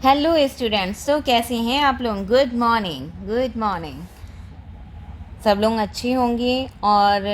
Hello students, तो कैसे हैं आप लोग। Good morning, good morning. सब लोग अच्छे होंगे और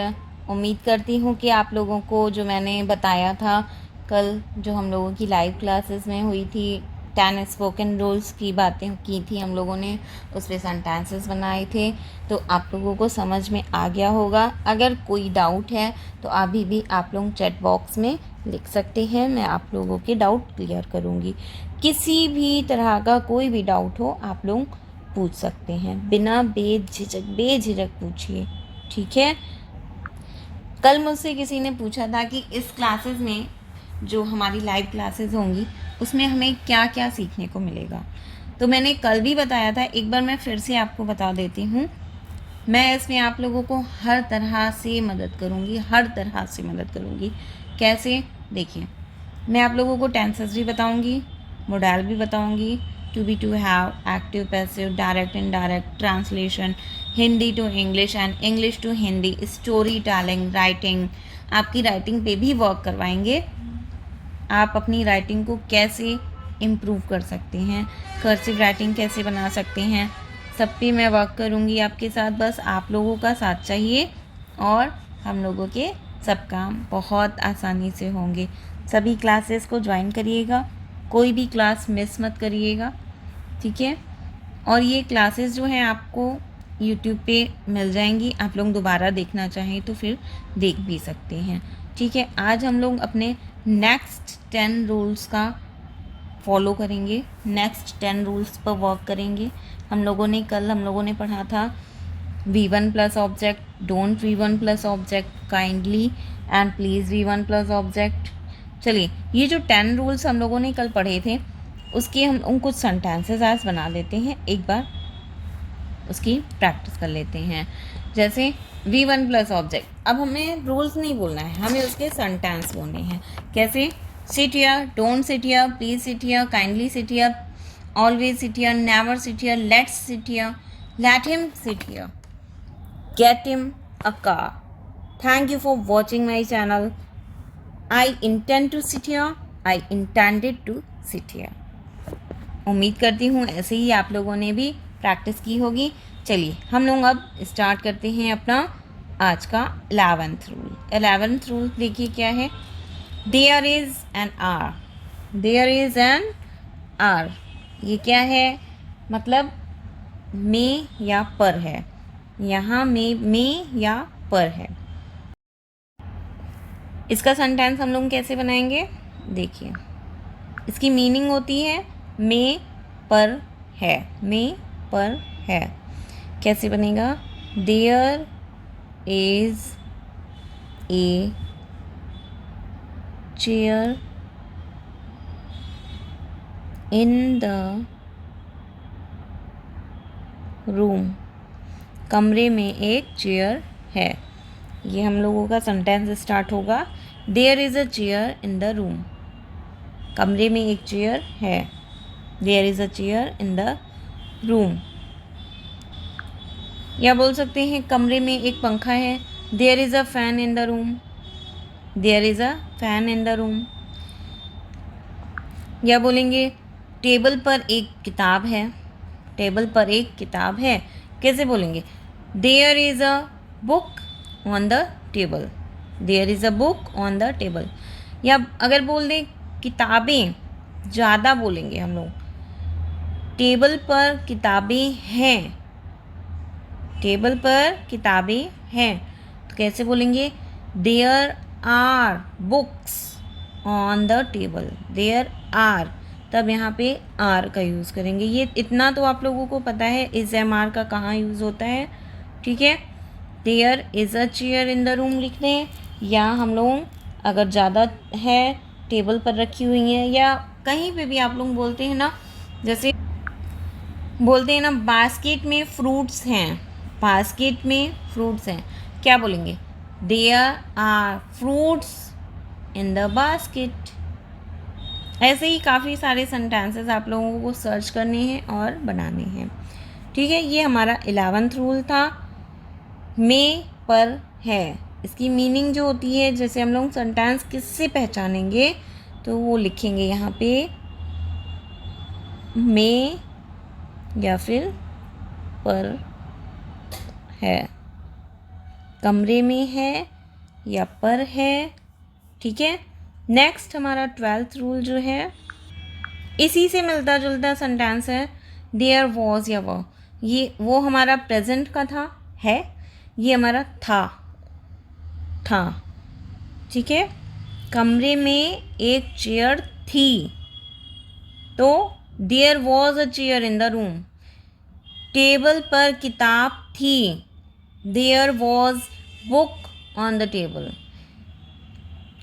उम्मीद करती हूँ कि आप लोगों को जो मैंने बताया था कल, जो हम लोगों की लाइव क्लासेस में हुई थी, 10 स्पोकन रूल्स की बातें की थी हम लोगों ने, उस पर सेंटेंसेस बनाए थे, तो आप लोगों को समझ में आ गया होगा। अगर कोई डाउट है तो अभी भी आप लोग चैट बॉक्स में लिख सकते हैं, मैं आप लोगों के डाउट क्लियर करूँगी। किसी भी तरह का कोई भी डाउट हो आप लोग पूछ सकते हैं, बिना बेझिझक पूछिए, ठीक है। कल मुझसे किसी ने पूछा था कि इस क्लासेस में, जो हमारी लाइव क्लासेस होंगी, उसमें हमें क्या क्या सीखने को मिलेगा। तो मैंने कल भी बताया था, एक बार मैं फिर से आपको बता देती हूँ। मैं इसमें आप लोगों को हर तरह से मदद करूँगी, हर तरह से मदद करूँगी। कैसे, देखिए, मैं आप लोगों को टेंसेस भी बताऊँगी, मोडाल भी बताऊँगी, to be, to have, active passive, direct indirect, translation, Hindi to English and English to Hindi, story telling, writing. आपकी राइटिंग पे भी वर्क करवाएंगे, आप अपनी राइटिंग को कैसे इम्प्रूव कर सकते हैं, कर्सिव राइटिंग कैसे बना सकते हैं, सब पे मैं वर्क करूँगी आपके साथ। बस आप लोगों का साथ चाहिए और हम लोगों के सब काम बहुत आसानी से होंगे। सभी क्लासेस को ज्वाइन करिएगा, कोई भी क्लास मिस मत करिएगा, ठीक है। और ये क्लासेस जो हैं आपको यूट्यूब पे मिल जाएंगी, आप लोग दोबारा देखना चाहें तो फिर देख भी सकते हैं, ठीक है। आज हम लोग अपने नेक्स्ट 10 रूल्स का फॉलो करेंगे, नेक्स्ट 10 रूल्स पर वर्क करेंगे। हम लोगों ने पढ़ा था V1 plus object, don't V1 plus object, kindly and please V1 plus object. चलिए, ये जो 10 रूल्स हम लोगों ने कल पढ़े थे, उसके हम कुछ सेंटेंसेस आज बना लेते हैं, एक बार उसकी प्रैक्टिस कर लेते हैं। जैसे V1 प्लस ऑब्जेक्ट, अब हमें रूल्स नहीं बोलना है, हमें उसके सेंटेंस बोलने हैं। कैसे, sit here, don't sit here, please sit here, kindly sit here, always sit here, never sit here, let's sit here, let him sit here, get him a car, thank you for watching my channel, I intend to sit here, I intended to sit here. उम्मीद करती हूँ ऐसे ही आप लोगों ने भी practice की होगी। चलिए, हम लोग अब स्टार्ट करते हैं अपना आज का 11th रूल। 11th रूल देखिए क्या है, there is and are, there is and are. ये क्या है, मतलब में या पर है, यहाँ में या पर है। इसका सेंटेंस हम लोग कैसे बनाएंगे, देखिए, इसकी मीनिंग होती है में पर है, में पर है। कैसे बनेगा, there is a chair in the room, कमरे में एक चेयर है। ये हम लोगों का सेंटेंस स्टार्ट होगा, there is a chair in the room, कमरे में एक चेयर है, there is a chair in the room. या बोल सकते हैं कमरे में एक पंखा है, there is a fan in the room, there is a fan in the room. या बोलेंगे टेबल पर एक किताब है, टेबल पर एक किताब है। कैसे बोलेंगे, there is a book on the table, there is a book on the table. या अगर बोल दें किताबें, ज़्यादा बोलेंगे हम लोग, टेबल पर किताबें हैं, टेबल पर किताबें हैं, तो कैसे बोलेंगे, there are books on the table, there are, तब यहाँ पे आर का यूज़ करेंगे। ये इतना तो आप लोगों को पता है इस एम आर का कहाँ यूज़ होता है, ठीक है। There is a chair in the room लिख दें, या हम लोग अगर ज़्यादा है टेबल पर रखी हुई हैं, या कहीं पे भी आप लोग बोलते हैं ना, जैसे बोलते हैं ना बास्केट में फ्रूट्स हैं, बास्केट में फ्रूट्स हैं, क्या बोलेंगे, there are fruits in the basket. ऐसे ही काफ़ी सारे सेंटेंसेस आप लोगों को सर्च करने हैं और बनाने हैं, ठीक है। ये हमारा 11th रूल था, में पर है। इसकी मीनिंग जो होती है, जैसे हम लोग सेंटेंस किससे पहचानेंगे, तो वो लिखेंगे यहाँ पे, में या फिर पर है, कमरे में है या पर है। ठीक है। नेक्स्ट हमारा 12th रूल जो है, इसी से मिलता जुलता सेंटेंस है देयर वॉज या वो। ये वो हमारा प्रेजेंट का था, है, ये हमारा था। ठीक है। कमरे में एक चेयर थी, तो there was a chair in the room. Table पर किताब थी, there was book on the table.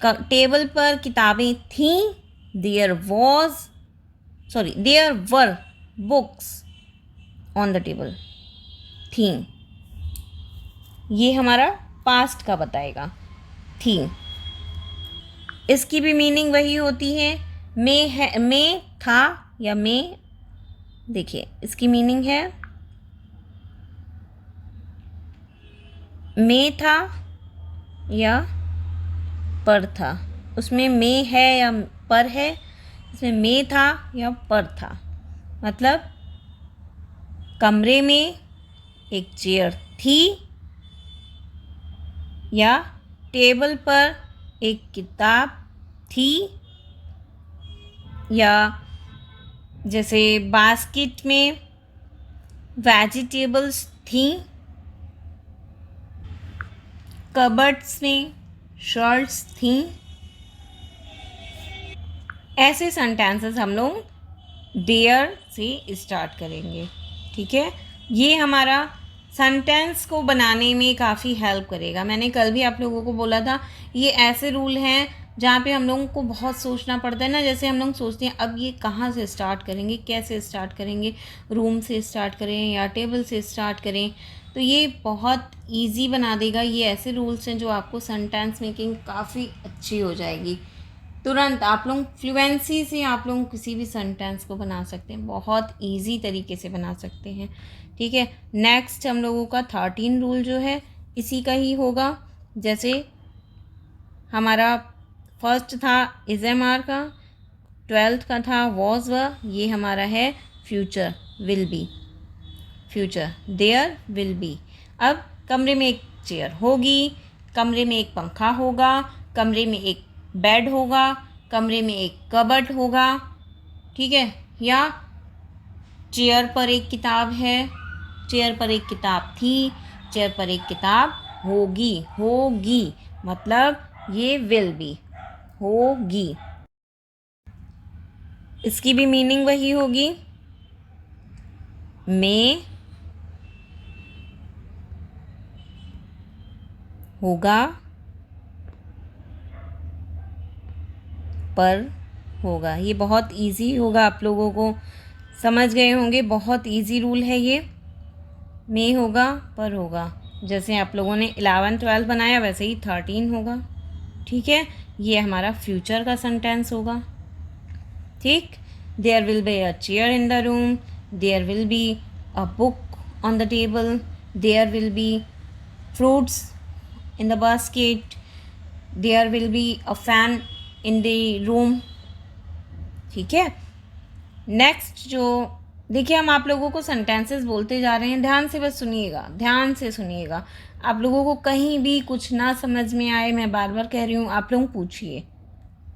Table पर किताबें थीं, there were books on the table, थी। ये हमारा पास्ट का बताएगा, थी। इसकी भी मीनिंग वही होती है, में था या में। देखिए इसकी मीनिंग है में था या पर था। उसमें में है या पर है, इसमें में था या पर था। मतलब कमरे में एक चेयर थी या टेबल पर एक किताब थी, या जैसे बास्केट में वेजिटेबल्स थी, कबर्ड्स में शर्ट्स थी। ऐसे सेंटेंसेस हम लोग देयर से स्टार्ट करेंगे। ठीक है। ये हमारा सेंटेंस को बनाने में काफ़ी हेल्प करेगा। मैंने कल भी आप लोगों को बोला था, ये ऐसे रूल हैं जहाँ पे हम लोगों को बहुत सोचना पड़ता है ना। जैसे हम लोग सोचते हैं अब ये कहाँ से स्टार्ट करेंगे, कैसे स्टार्ट करेंगे, रूम से स्टार्ट करें या टेबल से स्टार्ट करें, तो ये बहुत इजी बना देगा। ये ऐसे रूल्स हैं जो आपको सेंटेंस मेकिंग काफ़ी अच्छी हो जाएगी। तुरंत आप लोग फ्लुएंसी से आप लोग किसी भी सेंटेंस को बना सकते हैं, बहुत इजी तरीके से बना सकते हैं। ठीक है। नेक्स्ट हम लोगों का 13 रूल जो है इसी का ही होगा। जैसे हमारा फर्स्ट था इज एम आर का, 12th का था वॉज व, ये हमारा है future will be, future there will be. अब कमरे में एक चेयर होगी, कमरे में एक पंखा होगा, कमरे में एक बेड होगा, कमरे में एक कबर्ड होगा। ठीक है। या चेयर पर एक किताब है, चेयर पर एक किताब थी, चेयर पर एक किताब होगी मतलब ये विल बी, होगी। इसकी भी मीनिंग वही होगी, में होगा, पर होगा। ये बहुत इजी होगा, आप लोगों को समझ गए होंगे। बहुत इजी रूल है ये, में होगा पर होगा। जैसे आप लोगों ने 11 12 बनाया वैसे ही 13 होगा। ठीक है। ये हमारा फ्यूचर का सेंटेंस होगा। ठीक। There will be a chair in the room, there will be a book on the table, there will be fruits in the basket, there will be a fan in the room। ठीक है। Next जो देखिए, हम आप लोगों को sentences बोलते जा रहे हैं, ध्यान से बस सुनिएगा, ध्यान से सुनिएगा। आप लोगों को कहीं भी कुछ ना समझ में आए, मैं बार बार कह रही हूँ, आप लोग पूछिए।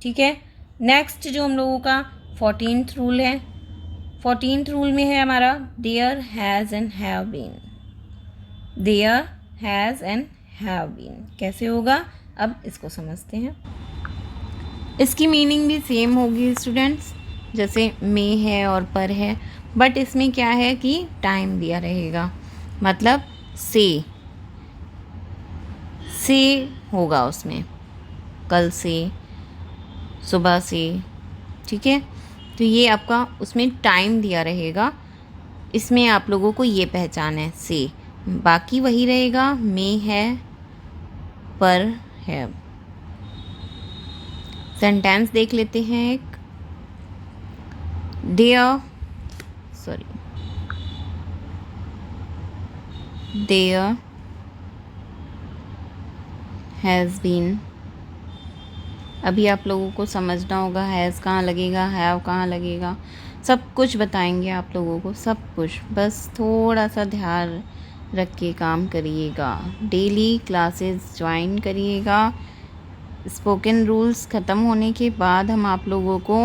ठीक है। नेक्स्ट जो हम लोगों का 14th रूल है, 14th रूल में है हमारा there has and have been. There has and have been कैसे होगा, अब इसको समझते हैं। इसकी मीनिंग भी सेम होगी स्टूडेंट्स, जैसे में है और पर है, बट इसमें क्या है कि टाइम दिया रहेगा। मतलब से होगा उसमें, कल से, सुबह से। ठीक है। तो ये आपका उसमें टाइम दिया रहेगा, इसमें आप लोगों को ये पहचान है से। बाकी वही रहेगा, में है पर है। सेंटेंस देख लेते हैं एक, देयर हैज़ बीन अभी आप लोगों को समझना होगा हैज़ कहाँ लगेगा, हैव कहाँ लगेगा, सब कुछ बताएंगे आप लोगों को, सब कुछ। बस थोड़ा सा ध्यान रख के काम करिएगा, डेली क्लासेस ज्वाइन करिएगा। स्पोकन रूल्स ख़त्म होने के बाद हम आप लोगों को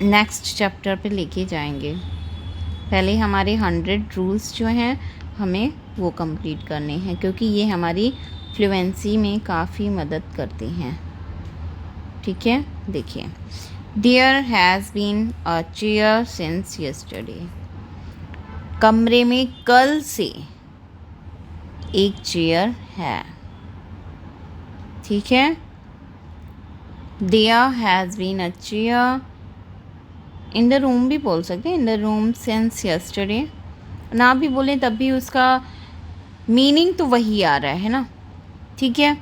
नेक्स्ट चैप्टर पे लेके जाएंगे। पहले हमारे 100 रूल्स जो हैं हमें वो कंप्लीट करने हैं, क्योंकि ये हमारी फ्लुएंसी में काफ़ी मदद करते हैं। ठीक है, देखिए, there has been a chair since yesterday. कमरे में कल से एक चेयर है। ठीक है, there has been a chair in the room भी बोल सकते हैं, in the room since yesterday. ना भी बोलें तब भी उसका मीनिंग तो वही आ रहा है ना। ठीक है,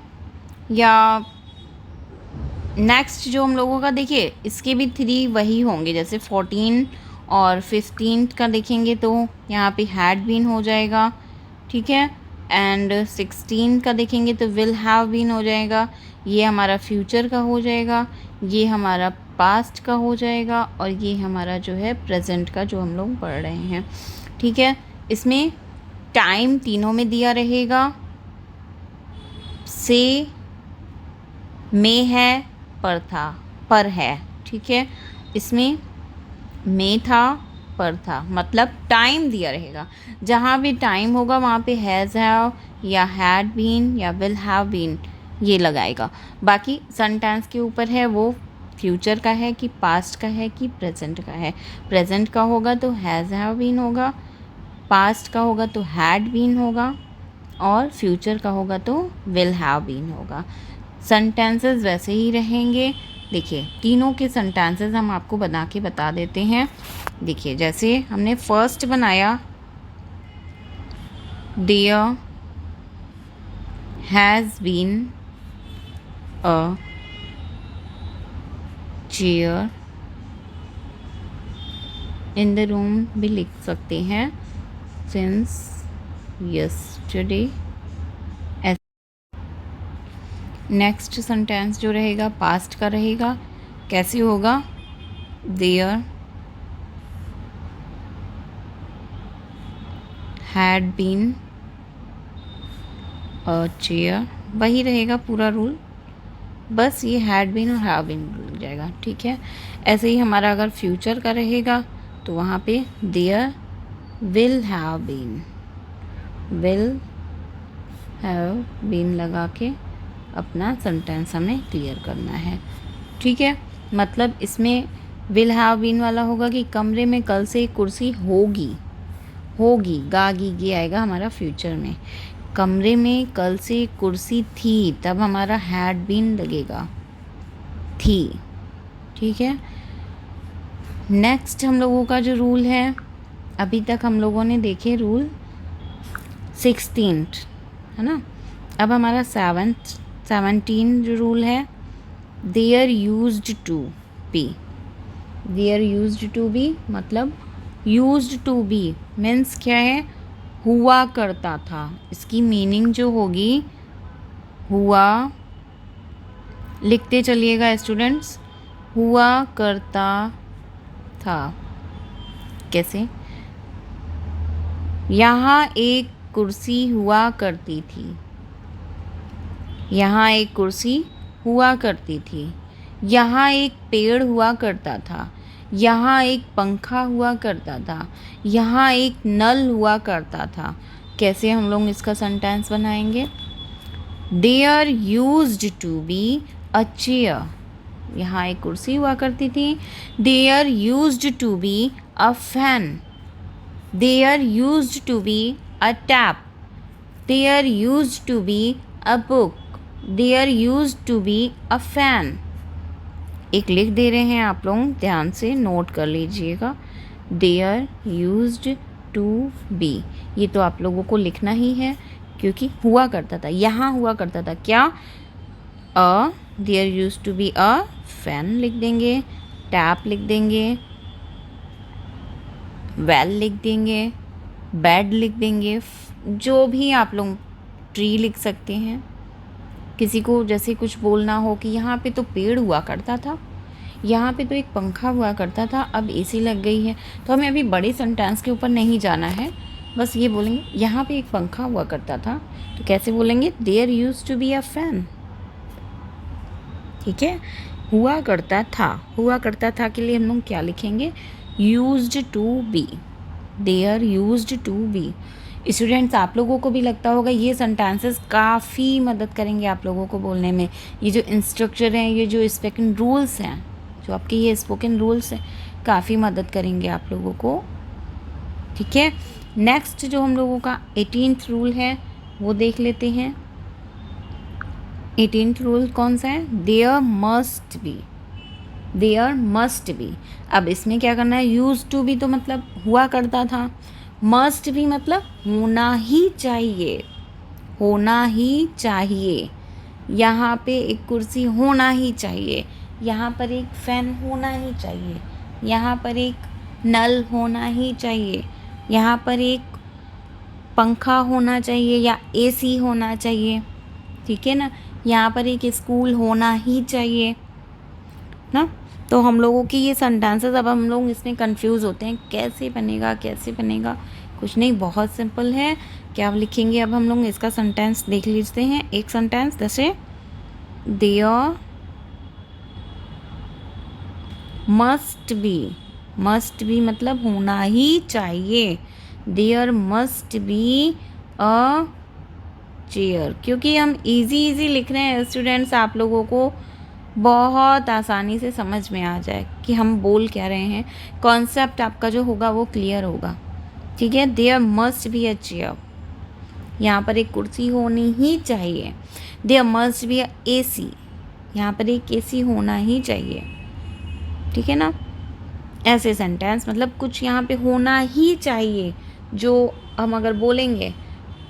या नेक्स्ट जो हम लोगों का देखिए, इसके भी 3 वही होंगे, जैसे 14 और 15 का देखेंगे तो यहाँ पे हैड बीन हो जाएगा। ठीक है, एंड 16 का देखेंगे तो विल हैव बीन हो जाएगा। ये हमारा फ्यूचर का हो जाएगा, ये हमारा पास्ट का हो जाएगा, और ये हमारा जो है प्रेजेंट का जो हम लोग पढ़ रहे हैं। ठीक है, इसमें टाइम तीनों में दिया रहेगा, से, में है, पर था, पर है। ठीक है, इसमें में था, पर था, मतलब टाइम दिया रहेगा। जहाँ भी टाइम होगा वहाँ पे हैज़ हैव या हैड बीन या विल हैव बीन ये लगाएगा। बाकी सेंटेंस के ऊपर है वो फ्यूचर का है कि पास्ट का है कि प्रेजेंट का है। प्रेजेंट का होगा तो हैज़ हैव बीन होगा, पास्ट का होगा तो हैड बीन होगा, और फ्यूचर का होगा तो विल हैव बीन होगा। सेंटेंसेस वैसे ही रहेंगे। देखिए, तीनों के सेंटेंसेस हम आपको बना के बता देते हैं। देखिए, जैसे हमने फर्स्ट बनाया, there has been a chair in the room भी लिख सकते हैं, सिंस यस्टरडे। नेक्स्ट सेंटेंस जो रहेगा पास्ट का रहेगा, कैसे होगा, there had been a chair, वही रहेगा पूरा रूल, बस ये हैड बीन और हैव बीन लग जाएगा। ठीक है, ऐसे ही हमारा अगर फ्यूचर का रहेगा तो वहाँ पे there will have been, will have been लगा के अपना सेंटेंस हमें क्लियर करना है। ठीक है, मतलब इसमें विल हैव बीन वाला होगा कि कमरे में कल से एक कुर्सी होगी, होगी गागी गी आएगा हमारा फ्यूचर में। कमरे में कल से एक कुर्सी थी, तब हमारा हैड बीन लगेगा, थी। ठीक है, नेक्स्ट हम लोगों का जो रूल है, अभी तक हम लोगों ने देखे रूल 16 है ना। अब हमारा 17 जो रूल है, there used to be. There used to be मतलब यूज्ड टू बी मीन्स क्या है, हुआ करता था। इसकी मीनिंग जो होगी, हुआ, लिखते चलिएगा स्टूडेंट्स, हुआ करता था। कैसे, यहाँ एक कुर्सी हुआ करती थी, यहाँ एक कुर्सी हुआ करती थी, यहाँ एक पेड़ हुआ करता था, यहाँ एक पंखा हुआ करता था, यहाँ एक नल हुआ करता था। कैसे हम लोग इसका सेंटेंस बनाएंगे, there used to be a chair, यहाँ एक कुर्सी हुआ करती थी, there used to be a fan, there used to be a tap, there used to be a book, there used to be a fan. एक लिख दे रहे हैं, आप लोग ध्यान से नोट कर लीजिएगा, देयर यूज्ड टू बी, ये तो आप लोगों को लिखना ही है क्योंकि हुआ करता था, यहाँ हुआ करता था क्या, uh, there used to be a fan लिख देंगे, टैप लिख देंगे, वेल लिख देंगे, बेड लिख देंगे, जो भी आप लोग, ट्री लिख सकते हैं। किसी को जैसे कुछ बोलना हो कि यहाँ पे तो पेड़ हुआ करता था, यहाँ पे तो एक पंखा हुआ करता था, अब एसी लग गई है। तो हमें अभी बड़े सेंटेंस के ऊपर नहीं जाना है, बस ये बोलेंगे यहाँ पे एक पंखा हुआ करता था, तो कैसे बोलेंगे, there used to be a fan. ठीक है, हुआ करता था, हुआ करता था के लिए हम लोग क्या लिखेंगे, used to be, there used to be. Students, आप लोगों को भी लगता होगा ये सेंटेंसेस काफ़ी मदद करेंगे आप लोगों को बोलने में। ये जो इंस्ट्रक्चर हैं, ये जो स्पोकन रूल्स हैं, जो आपके ये स्पोकन रूल्स हैं, काफ़ी मदद करेंगे आप लोगों को। ठीक है, नेक्स्ट जो हम लोगों का 18th रूल है वो देख लेते हैं। 18th रूल कौन सा है, there must be, there must be. अब इसमें क्या करना है, यूज टू बी तो मतलब हुआ करता था, मस्ट बी मतलब होना ही चाहिए, होना ही चाहिए। यहाँ पे एक कुर्सी होना ही चाहिए, यहाँ पर एक फ़ैन होना ही चाहिए, यहाँ पर एक नल होना ही चाहिए, यहाँ पर एक पंखा होना चाहिए या एसी होना चाहिए। ठीक है ना, यहाँ पर एक स्कूल होना ही चाहिए ना। तो हम लोगों की ये सेंटेंसेस, अब हम लोग इसमें कंफ्यूज होते हैं कैसे बनेगा, कैसे बनेगा। कुछ नहीं, बहुत सिंपल है। क्या लिखेंगे अब हम लोग इसका सेंटेंस देख लेते हैं। एक सेंटेंस जैसे there must be, must be मतलब होना ही चाहिए, there must be a chair. क्योंकि हम इजी लिख रहे हैं स्टूडेंट्स, आप लोगों को बहुत आसानी से समझ में आ जाए कि हम बोल क्या रहे हैं, कॉन्सेप्ट आपका जो होगा वो क्लियर होगा। ठीक है, there must be a chair, यहाँ पर एक कुर्सी होनी ही चाहिए। There must be a AC, यहाँ पर एक एसी होना ही चाहिए। ठीक है ना, ऐसे सेंटेंस मतलब कुछ यहाँ पे होना ही चाहिए, जो हम अगर बोलेंगे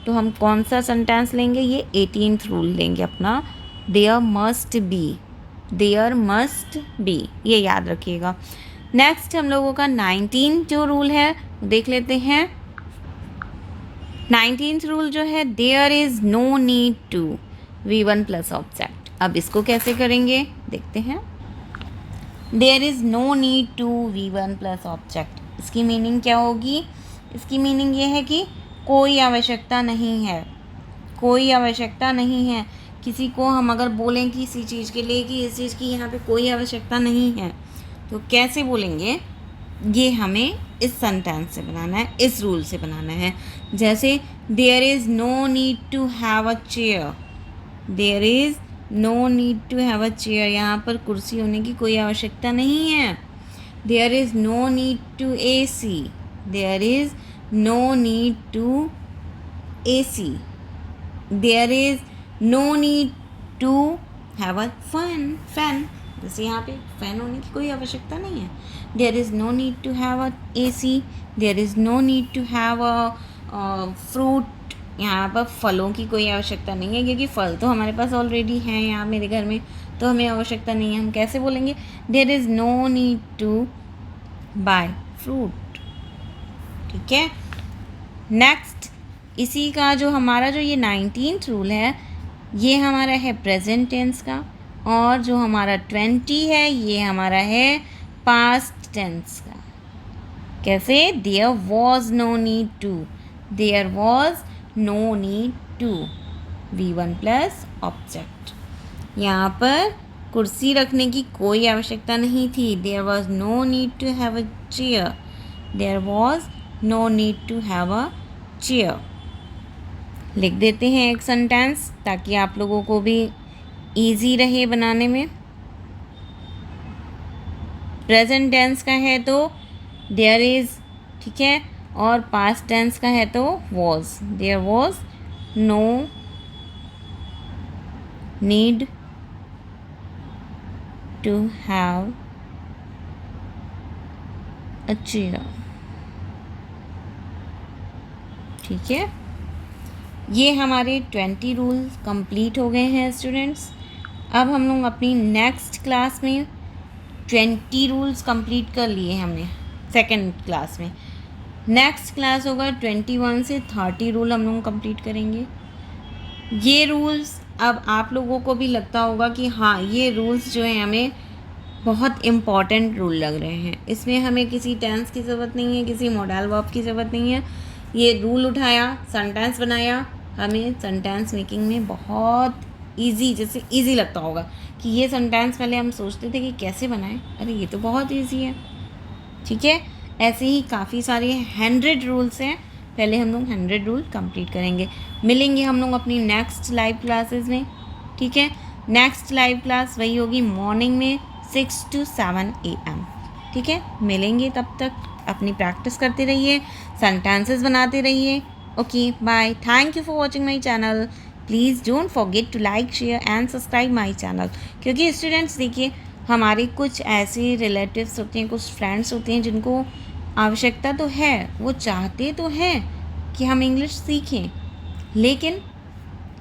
तो हम कौन सा सेंटेंस लेंगे, ये 18th रूल लेंगे अपना, there must be, there must be, ये याद रखिएगा। नेक्स्ट हम लोगों का 19 जो रूल है देख लेते हैं। 19th रूल जो है, there is no need to V1 plus object. अब इसको कैसे करेंगे देखते हैं। There is no need to V1 plus object, इसकी मीनिंग क्या होगी, इसकी मीनिंग ये है कि कोई आवश्यकता नहीं है, कोई आवश्यकता नहीं है। किसी को हम अगर बोलें कि किसी चीज़ के लिए कि इस चीज़ की यहाँ पे कोई आवश्यकता नहीं है, तो कैसे बोलेंगे, ये हमें इस सेंटेंस से बनाना है, इस रूल से बनाना है। जैसे there is no need to have a chair, there is no need to have a chair, यहाँ पर कुर्सी होने की कोई आवश्यकता नहीं है। There is no need to AC, there is no need to AC, there is no need to have a fan, जैसे यहाँ पे फैन होने की कोई आवश्यकता नहीं है। there is no need to have a AC, there is no need to have a fruit, यहाँ पर फलों की कोई आवश्यकता नहीं है, क्योंकि फल तो हमारे पास ऑलरेडी हैं यहाँ मेरे घर में, तो हमें आवश्यकता नहीं है। हम कैसे बोलेंगे, there is no need to buy fruit। ठीक है, नेक्स्ट इसी का जो हमारा जो ये 19th रूल है, ये हमारा है प्रेजेंट टेंस का, और जो हमारा 20 है ये हमारा है पास्ट टेंस का। कैसे, there was no need to, there was no need to V1 plus object, यहाँ पर कुर्सी रखने की कोई आवश्यकता नहीं थी। There was no need to have a chair, there was no need to have a chair. लिख देते हैं एक सेंटेंस ताकि आप लोगों को भी इजी रहे बनाने में। प्रेजेंट टेंस का है तो देयर इज़, ठीक है, और पास्ट टेंस का है तो was, there was no need to have a chair. ठीक है, ये हमारे 20 रूल्स कंप्लीट हो गए हैं स्टूडेंट्स। अब हम लोग अपनी नेक्स्ट क्लास में 20 रूल्स कंप्लीट कर लिए हमने सेकेंड क्लास में। नेक्स्ट क्लास होगा 21 से 30 रूल हम लोग कंप्लीट करेंगे। ये रूल्स अब आप लोगों को भी लगता होगा कि हाँ, ये रूल्स जो हैं हमें बहुत इम्पॉर्टेंट रूल लग रहे हैं। इसमें हमें किसी टेंस की ज़रूरत नहीं है, किसी मॉडल वर्ब की ज़रूरत नहीं है। ये रूल उठाया, सेंटेंस बनाया, हमें सेंटेंस मेकिंग में बहुत इजी, जैसे इजी लगता होगा कि ये सेंटेंस पहले हम सोचते थे कि कैसे बनाएं, अरे ये तो बहुत इजी है। ठीक है, ऐसे ही काफ़ी सारे 100 रूल्स हैं। पहले हम लोग 100 रूल कंप्लीट करेंगे। मिलेंगे हम लोग अपनी नेक्स्ट लाइव क्लासेस में। ठीक है, नेक्स्ट लाइव क्लास वही होगी मॉर्निंग में 6 to 7 AM। ठीक है, मिलेंगे, तब तक अपनी प्रैक्टिस करते रहिए, सेंटेंसेस बनाते रहिए। Okay bye, thank you for watching my channel. Please don't forget to like, share and subscribe my channel. क्योंकि स्टूडेंट्स देखिए, हमारे कुछ ऐसे रिलेटिव्स होते हैं, कुछ फ्रेंड्स होते हैं जिनको आवश्यकता तो है, वो चाहते तो हैं कि हम इंग्लिश सीखें, लेकिन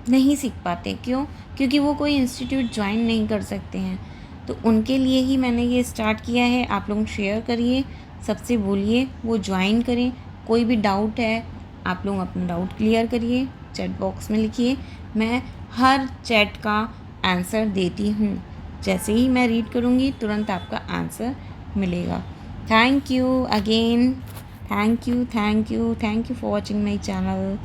नहीं सीख पाते। क्यों? क्योंकि वो कोई इंस्टीट्यूट ज्वाइन नहीं कर सकते हैं। तो उनके लिए ही मैंने ये स्टार्ट किया है। आप लोग शेयर करिए, सबसे बोलिए वो ज्वाइन करें। कोई भी डाउट है, आप लोग अपना डाउट क्लियर करिए, चैट बॉक्स में लिखिए। मैं हर चैट का आंसर देती हूँ। जैसे ही मैं रीड करूँगी तुरंत आपका आंसर मिलेगा। Thank you again, thank you for watching my channel.